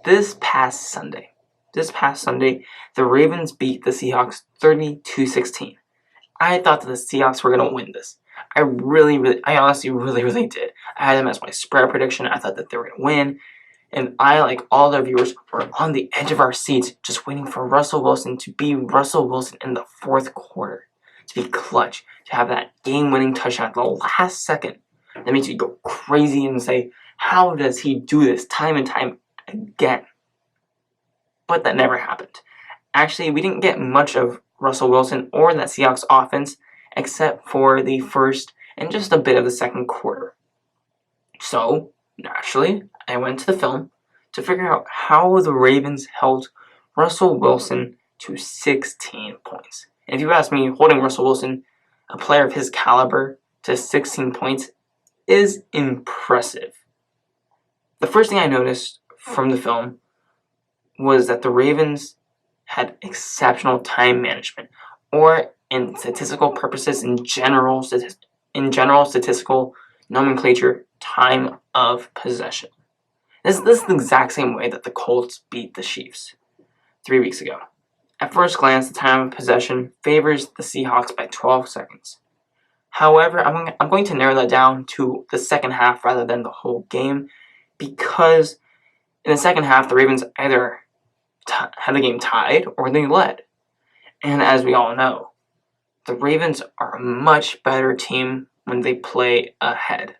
This past Sunday, the Ravens beat the Seahawks 32-16. I thought that the Seahawks were going to win this. I honestly really did. I had them as my spread prediction. I thought that they were going to win. And I, like all the viewers, were on the edge of our seats just waiting for Russell Wilson to be Russell Wilson in the fourth quarter. To be clutch. To have that game-winning touchdown at the last second. That makes you go crazy and say, how does he do this time and time again? But that never happened. Actually, we didn't get much of Russell Wilson or that Seahawks offense except for the first and just a bit of the second quarter. So, naturally, I went to the film to figure out how the Ravens held Russell Wilson to 16 points. And if you ask me, holding Russell Wilson, a player of his caliber, to 16 points is impressive. The first thing I noticed from the film was that the Ravens had exceptional time management, or in statistical purposes, in general statistical nomenclature, time of possession. This is the exact same way that the Colts beat the Chiefs 3 weeks ago. At first glance, the time of possession favors the Seahawks by 12 seconds. However, I'm going to narrow that down to the second half rather than the whole game, because in the second half, the Ravens either had the game tied or they led. And as we all know, the Ravens are a much better team when they play ahead.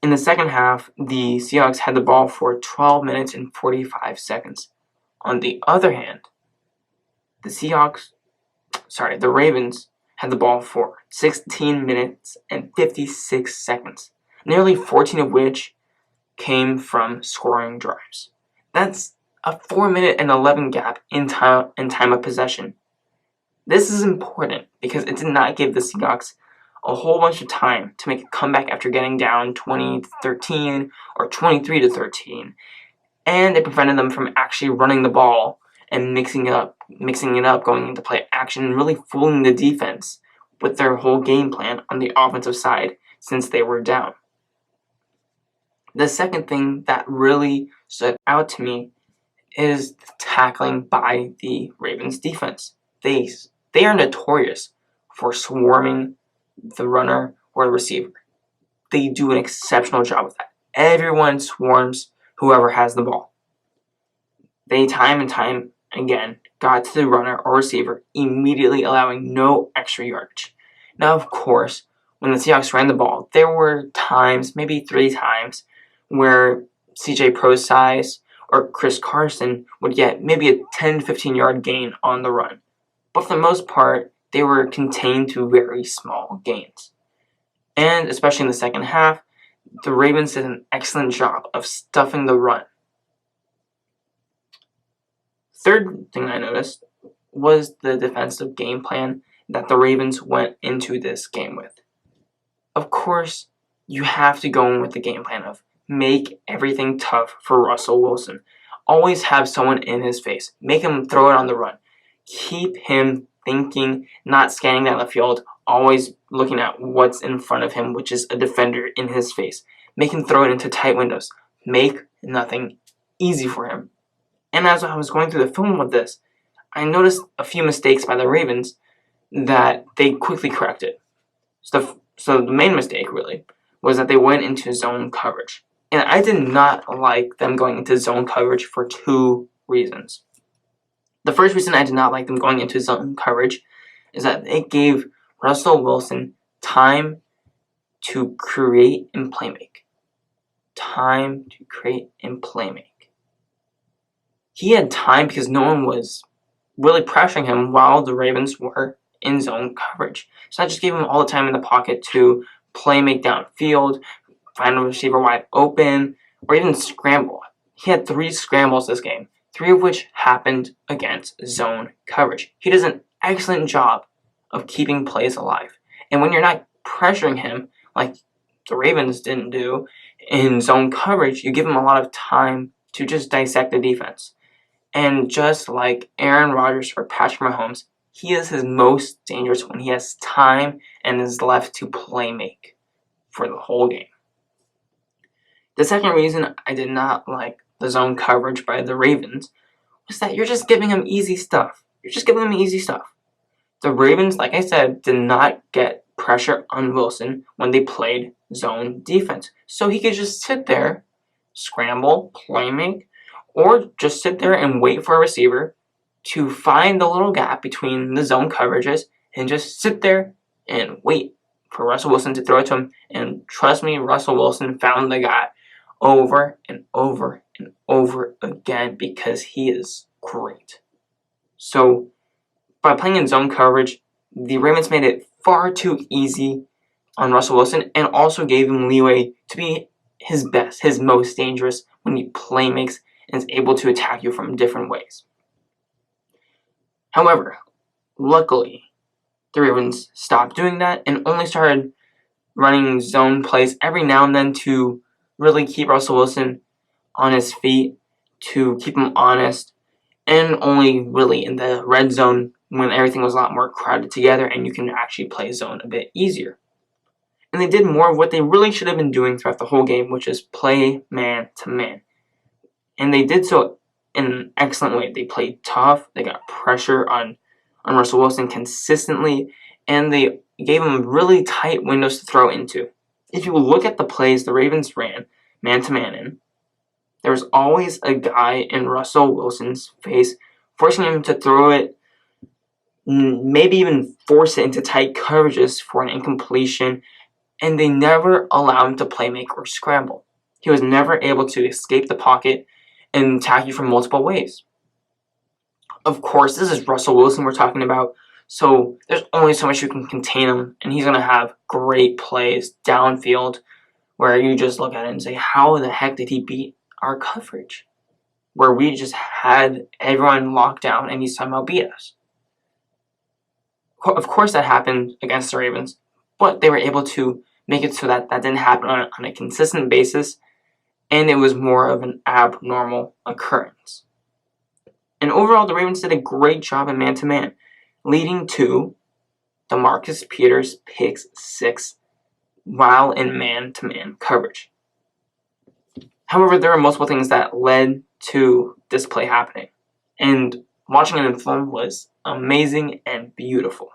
In the second half, the Seahawks had the ball for 12 minutes and 45 seconds. On the other hand, the Ravens had the ball for 16 minutes and 56 seconds, nearly 14 of which came from scoring drives. That's a 4-minute and 11 gap in time of possession. This is important because it did not give the Seahawks a whole bunch of time to make a comeback after getting down 20-13 or 23-13, and it prevented them from actually running the ball and mixing it up, going into play action, and really fooling the defense with their whole game plan on the offensive side since they were down. The second thing that really stood out to me is the tackling by the Ravens defense. They are notorious for swarming the runner or the receiver. They do an exceptional job with that. Everyone swarms whoever has the ball. They time and time again got to the runner or receiver, immediately allowing no extra yardage. Now, of course, when the Seahawks ran the ball, there were times, maybe 3 times, where CJ Prosise or Chris Carson would get maybe a 10-15 yard gain on the run. But for the most part, they were contained to very small gains. And especially in the second half, the Ravens did an excellent job of stuffing the run. Third thing I noticed was the defensive game plan that the Ravens went into this game with. Of course, you have to go in with the game plan of make everything tough for Russell Wilson. Always have someone in his face. Make him throw it on the run. Keep him thinking, not scanning down the field, always looking at what's in front of him, which is a defender in his face. Make him throw it into tight windows. Make nothing easy for him. And as I was going through the film with this, I noticed a few mistakes by the Ravens that they quickly corrected. So the main mistake, really, was that they went into zone coverage. And I did not like them going into zone coverage for 2 reasons. The first reason I did not like them going into zone coverage is that it gave Russell Wilson time to create and play make. He had time because no one was really pressuring him while the Ravens were in zone coverage. So that just gave him all the time in the pocket to play make downfield, find a receiver wide open, or even scramble. He had 3 scrambles this game, 3 of which happened against zone coverage. He does an excellent job of keeping plays alive. And when you're not pressuring him, like the Ravens didn't do in zone coverage, you give him a lot of time to just dissect the defense. And just like Aaron Rodgers or Patrick Mahomes, he is his most dangerous when he has time and is left to play make for the whole game. The second reason I did not like the zone coverage by the Ravens was that you're just giving them easy stuff. The Ravens, like I said, did not get pressure on Wilson when they played zone defense. So he could just sit there, scramble, play make, or just sit there and wait for a receiver to find the little gap between the zone coverages and just sit there and wait for Russell Wilson to throw it to him. And trust me, Russell Wilson found the guy over and over and over again because he is great. So by playing in zone coverage, the Ravens made it far too easy on Russell Wilson and also gave him leeway to be his best, his most dangerous when he play makes and is able to attack you from different ways. However, luckily, the Ravens stopped doing that and only started running zone plays every now and then to really keep Russell Wilson on his feet, to keep him honest, and only really in the red zone when everything was a lot more crowded together and you can actually play zone a bit easier. And they did more of what they really should have been doing throughout the whole game, which is play man to man. And they did so in an excellent way. They played tough, they got pressure on Russell Wilson consistently, and they gave him really tight windows to throw into. If you look at the plays the Ravens ran man to man in, there was always a guy in Russell Wilson's face forcing him to throw it, maybe even force it into tight coverages for an incompletion, and they never allowed him to play make or scramble. He was never able to escape the pocket and attack you from multiple ways. Of course, this is Russell Wilson we're talking about, so there's only so much you can contain him, and he's going to have great plays downfield where you just look at it and say, how the heck did he beat our coverage? Where we just had everyone locked down and he somehow beat us. Of course that happened against the Ravens, but they were able to make it so that that didn't happen on a consistent basis, and it was more of an abnormal occurrence. And overall, the Ravens did a great job in man-to-man, leading to the Marcus Peters pick six while in man-to-man coverage. However, there are multiple things that led to this play happening, and watching it in film was amazing and beautiful.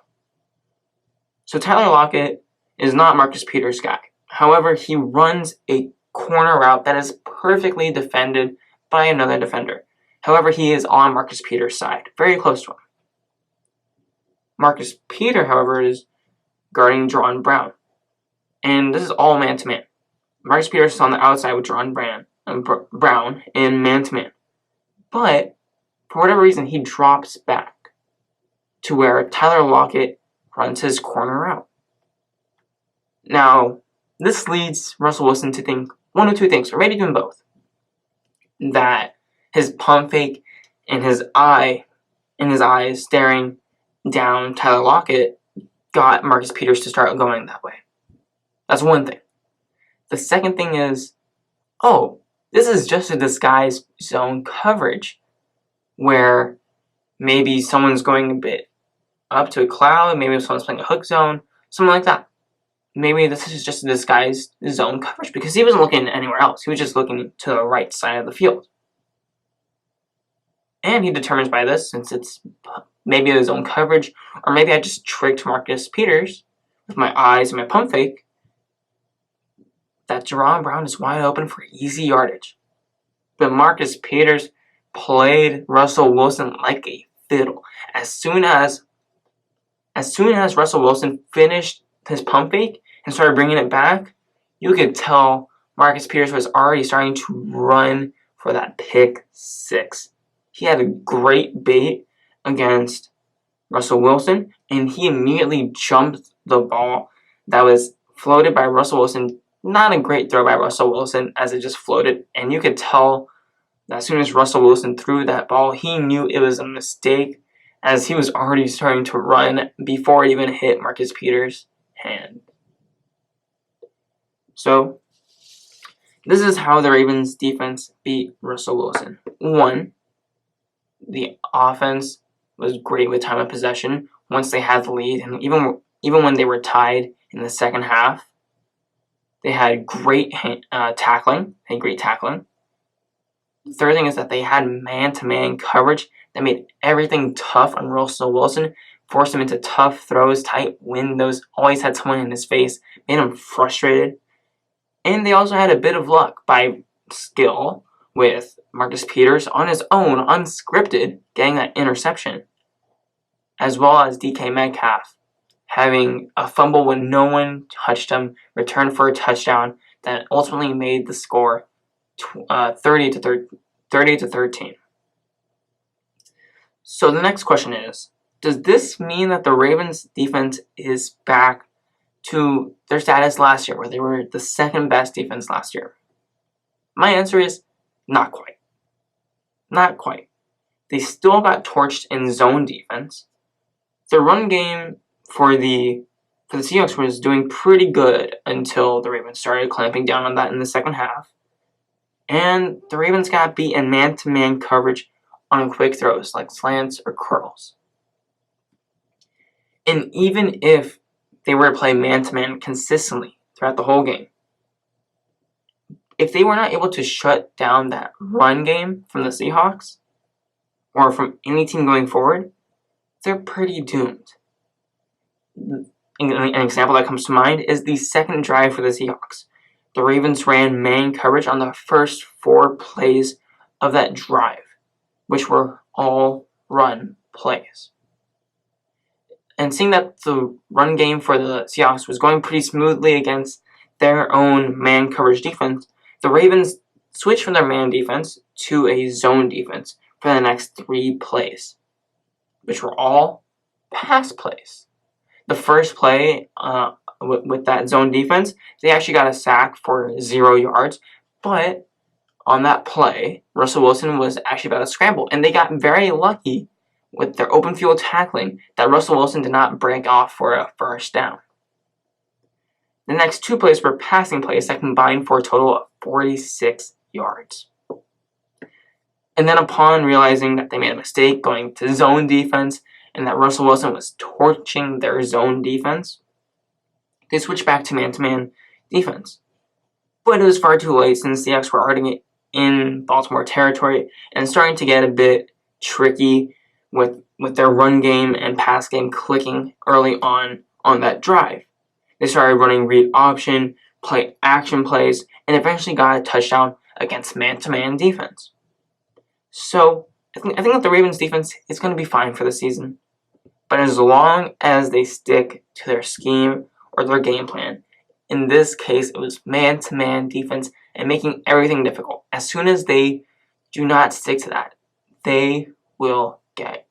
So Tyler Lockett is not Marcus Peters' guy. However, he runs a corner route that is perfectly defended by another defender. However, he is on Marcus Peters' side, very close to him. Marcus Peter, however, is guarding Jaron Brown. And this is all man-to-man. Marcus Peters is on the outside with Jaron Brown in man-to-man. But, for whatever reason, he drops back to where Tyler Lockett runs his corner route. Now, this leads Russell Wilson to think one of two things, or maybe even both. That his pump fake and his eyes staring down Tyler Lockett got Marcus Peters to start going that way. That's one thing. The second thing is, this is just a disguised zone coverage where maybe someone's going a bit up to a cloud, maybe someone's playing a hook zone, something like that. Maybe this is just a disguised zone coverage because he wasn't looking anywhere else. He was just looking to the right side of the field. And he determines by this, since it's maybe a zone coverage, or maybe I just tricked Marcus Peters with my eyes and my pump fake, that Jaron Brown is wide open for easy yardage. But Marcus Peters played Russell Wilson like a fiddle. As soon as Russell Wilson finished his pump fake and started bringing it back, you could tell Marcus Peters was already starting to run for that pick six. He had a great bait against Russell Wilson, and he immediately jumped the ball that was floated by Russell Wilson. Not a great throw by Russell Wilson as it just floated, and you could tell that as soon as Russell Wilson threw that ball, he knew it was a mistake as he was already starting to run before it even hit Marcus Peters' hand. So, this is how the Ravens defense beat Russell Wilson. 1, the offense was great with time of possession once they had the lead, and even when they were tied in the second half, They had great tackling. They had great tackling. The third thing is that they had man-to-man coverage that made everything tough on Russell Wilson, forced him into tough throws, tight windows, always had someone in his face, made him frustrated. And they also had a bit of luck by skill with Marcus Peters on his own, unscripted, getting that interception, as well as DK Metcalf having a fumble when no one touched him, returned for a touchdown that ultimately made the score 30 to 13. So the next question is, does this mean that the Ravens defense is back to their status last year, where they were the second best defense last year? My answer is not quite. Not quite. They still got torched in zone defense. The run game for the Seahawks was doing pretty good until the Ravens started clamping down on that in the second half. And the Ravens got beat in man-to-man coverage on quick throws like slants or curls. And even if they were to play man-to-man consistently throughout the whole game, if they were not able to shut down that run game from the Seahawks, or from any team going forward, they're pretty doomed. An example that comes to mind is the second drive for the Seahawks. The Ravens ran man coverage on the first 4 plays of that drive, which were all run plays. And seeing that the run game for the Seahawks was going pretty smoothly against their own man coverage defense, the Ravens switched from their man defense to a zone defense for the next 3 plays, which were all pass plays. The first play with that zone defense, they actually got a sack for 0 yards, but on that play, Russell Wilson was actually about to scramble, and they got very lucky with their open field tackling that Russell Wilson did not break off for a first down. The next 2 plays were passing plays that combined for a total of 46 yards. And then upon realizing that they made a mistake going to zone defense and that Russell Wilson was torching their zone defense, they switched back to man-to-man defense. But it was far too late since the Seahawks were already in Baltimore territory and starting to get a bit tricky with their run game and pass game clicking early on that drive. They started running read option, play action plays, and eventually got a touchdown against man-to-man defense. So I think that the Ravens defense is going to be fine for the season. But as long as they stick to their scheme or their game plan, in this case it was man-to-man defense and making everything difficult. As soon as they do not stick to that, they will get